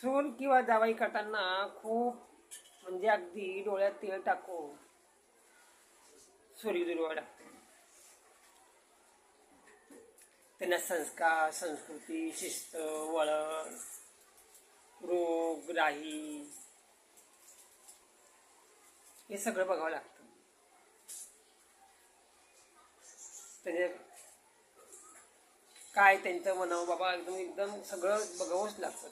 सून किंवा जावाई करताना खूप म्हणजे अगदी डोळ्यात तेल टाकून सोरी दुर्वा लागते. त्यांना संस्कार, संस्कृती, शिस्त, वळण, रोग, राही हे सगळं बघावं लागतं. त्याचे काय त्यांचं म्हणावं बाबा एकदम एकदम सगळं बघावंच लागतं.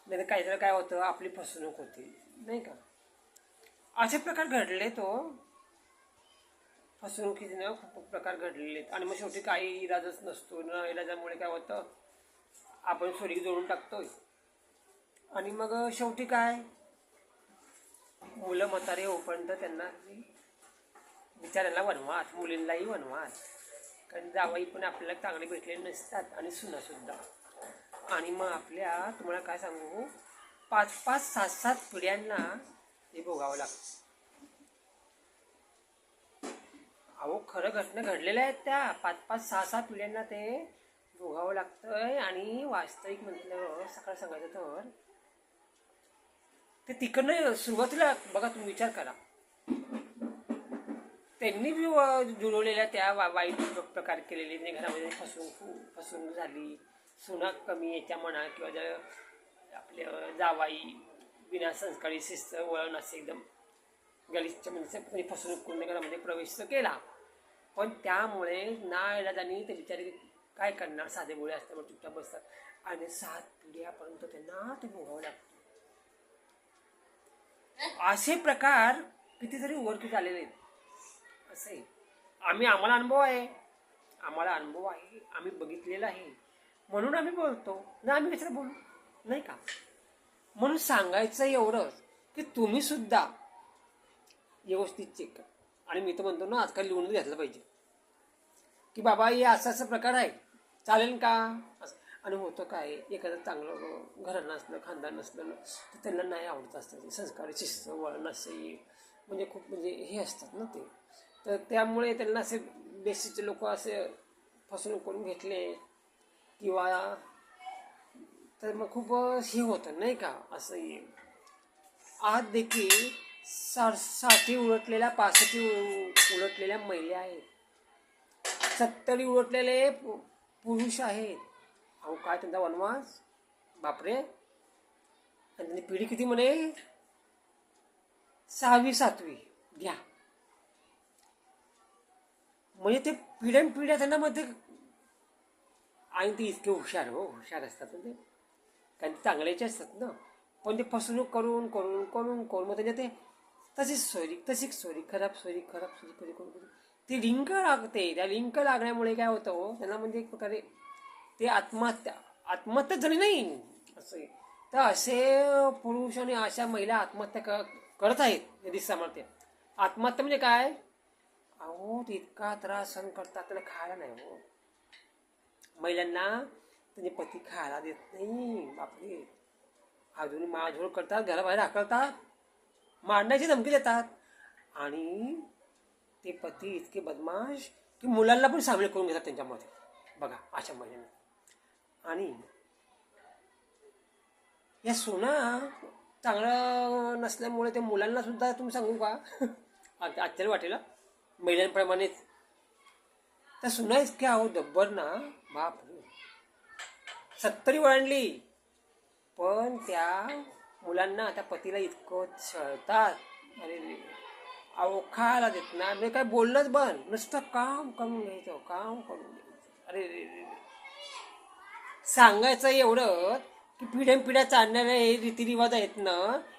नाही तर काहीतरी काय होतं, आपली फसवणूक होती नाही का. असे प्रकार घडले तो फसवणुकीचे खूप प्रकार घडलेले आहेत. आणि मग शेवटी काही इलाजच नसतो. न इलाजामुळे काय होतं, आपण सोरी जोडून टाकतोय. आणि मग शेवटी काय, मुलं म्हातारे होईपर्यंत त्यांना बिचाऱ्याला वनवास, मुलींनाही वनवास. कारण जावई पण आपल्याला चांगले भेटलेले नसतात आणि सुनासुद्धा. आणि मग आपल्या तुम्हाला काय सांगू, 5-5, 7-7 पिढ्यांना हे भोगावं लागतं. अहो खरं घटना घडलेल्या आहेत त्या. 5-5, 6-6 पिढ्यांना ते भोगावं लागतंय. आणि वास्तविक म्हटलं सकाळ सांगायचं तर ते तिकडनं सुरुवातीला बघा, तुम्ही विचार करा, त्यांनी जुळवलेल्या त्या वाईट प्रकार केलेले, म्हणजे घरामध्ये फसवणूक झाली, सुना कमी याच्या म्हणा, किंवा आपल्या जावाई बिना संस्कारी, शिस्त, वळण असे एकदम गलिच्छ म्हणजे फसवणूक करून घरामध्ये प्रवेश केला. पण त्यामुळे नाईलाजाने ते बिचारे काय करणार, साधे बोळे असल्यामुळे चुपचाप बसतात. आणि 7 पिढ्यापर्यंत त्यांना ते भोगावं लागतं. असे प्रकार कितीतरी उघडकीस आलेले आहेत. असे आम्हाला अनुभव आहे, आम्ही बघितलेलं आहे, म्हणून आम्ही बोलतो ना. आम्ही कशाला बोलू नाही का. म्हणून सांगायचं एवढंच की तुम्ही सुद्धा व्यवस्थित चेक करा. आणि मी तर म्हणतो ना, आजकाल लिहून घेतलं पाहिजे की बाबा हे असं प्रकार आहे, चालेल का असं. आणि होतं काय, एखादं चांगलं घराणं नसलं, खानदान नसलं तर त्यांना नाही आवडत असतं. संस्कार, शिस्त, वळण असे म्हणजे खूप म्हणजे हे असतात ना ते. तर त्यामुळे त्यांना असे बेसिकचे लोक असे फसवणूक करून घेतले किंवा तर मग खूप हे होतं नाही का. असं आज देखील 60 उलटलेल्या, 65 उलटलेल्या महिला आहेत, 70 उलटलेले पुरुष आहेत. अहो काय त्यांचा वनवास, बापरे. आणि त्यांनी पिढी किती म्हणे, 6वी 7वी घ्या. म्हणजे ते पिढ्या त्यांना मध्ये. आणि ते इतके हुशार असतात म्हणजे, कारण ते चांगल्याचे असतात ना. पण ते फसवणूक करून करून करून करून मग त्याच्या ते तशीच सोयरी खराब सोयरी करून ती लिंक लागते. त्या लिंक लागण्यामुळे काय होतं हो, त्यांना म्हणजे एक प्रकारे ते आत्महत्या झाली नाही असं. तर असे पुरुष आणि अशा महिला आत्महत्या करत आहेत. हे दिसते आत्महत्या म्हणजे काय, अहो इतका त्रास सहन करतात, त्याला खायला नाही हो. महिलांना त्यांचे पती खायला देत नाही, बापरे. अजून मारझोड करतात, घराबाहेर हाकलतात, मारण्याची धमकी देतात. आणि ते पती इतके बदमाश की मुलांना पण सामील करून घेतात त्यांच्यामध्ये. बघा अशा महिलांना. आणि या सुना चांगलं नसल्यामुळे ते मुलांना सुद्धा, तुम्ही सांगू का आश्चर्य वाटेल महिलांप्रमाणेच त्या सुना इतक्या आहो जब्बर ना, बाप. 70 वळणली पण त्या मुलांना, त्या पतीला इतकं छळतात. अरे अहो खायला देत ना, म्हणजे काय बोलणंच बंद, नुसतं काम करून घ्यायचं. अरे रे रे. सांगायचं एवढं की पिढ्या चालणारे हे रीतिरिवाज आहेत ना,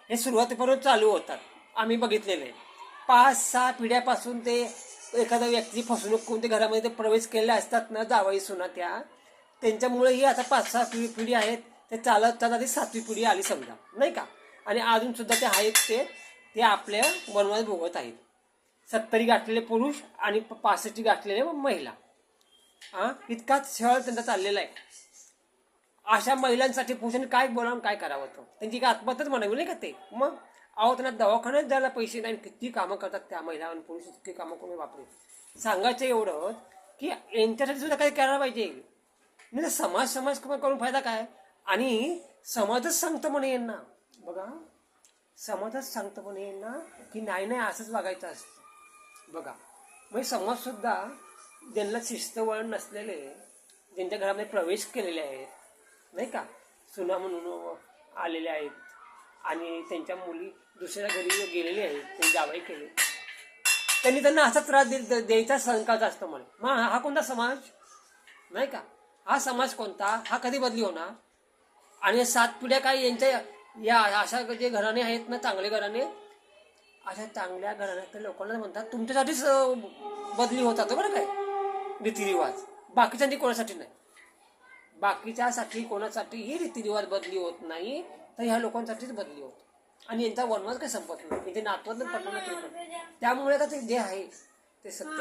हे सुरुवातीपासून चालू होतात. आम्ही बघितलेले 5-6 पिढ्यापासून ते एखाद्या व्यक्ती फसवणूक करून ते घरामध्ये ते प्रवेश केलेले असतात ना, जावई सुना त्या, त्यांच्यामुळे ही आता 5-6 पिढी आहेत. ते चालत आधी 7वी पिढी आली समजा नाही का. आणि अजून सुद्धा ते आहेत, ते आपल्या वनवास भोगत आहेत. 70 गाठलेले पुरुष आणि 65 गाठलेले महिला. इतका छळ त्यांचा चाललेला आहे. अशा महिलांसाठी पुरुषांनी काय बोलावून काय करावं, तो त्यांची काय आत्महत्याच म्हणावी नाही का ते. मग अहो त्यांना दवाखान्यात जायला पैसे नाही, किती कामं करतात त्या महिला आणि पुरुष, इतके कामं करून वापरे. सांगायचं एवढं की यांच्यासाठी सुद्धा काही करायला पाहिजे. म्हणजे समाज करून फायदा काय. आणि समाजच सांगतं म्हणे यांना, बघा समाजच सांगतं म्हणे यांना की नाही नाही असंच वागायचं असतं. बघा म्हणजे समाज सुद्धा ज्यांना शिस्त वळण नसलेले, ज्यांच्या घरामध्ये प्रवेश केलेले आहेत नाही का, सुना म्हणून आलेले आहेत आणि त्यांच्या मुली दुसऱ्या घरी गेलेले आहेत, ते जावई केले, त्यांनी त्यांना असा त्रास द्यायचा संकाच असतो म्हणे. मग हा कोणता समाज नाही का, हा समाज कोणता, हा कधी बदली होणार. आणि 7 पिढ्या काय यांच्या या अशा जे घराणे आहेत ना, चांगले घराणे, अशा चांगल्या घराण्यातल्या लोकांना म्हणतात तुमच्यासाठीच बदली होतात बरं काय रीतिरिवाज, बाकीच्यांनी कोणासाठी नाही. बाकीच्यासाठी कोणासाठीही रीतिरिवाज बदली होत नाही, तर ह्या लोकांसाठीच बदली होत. आणि यांचा वनवास काही संपत नाही, यांचे नातवंड पटवणं तरी पण. त्यामुळे आता ते जे आहे ते सत्य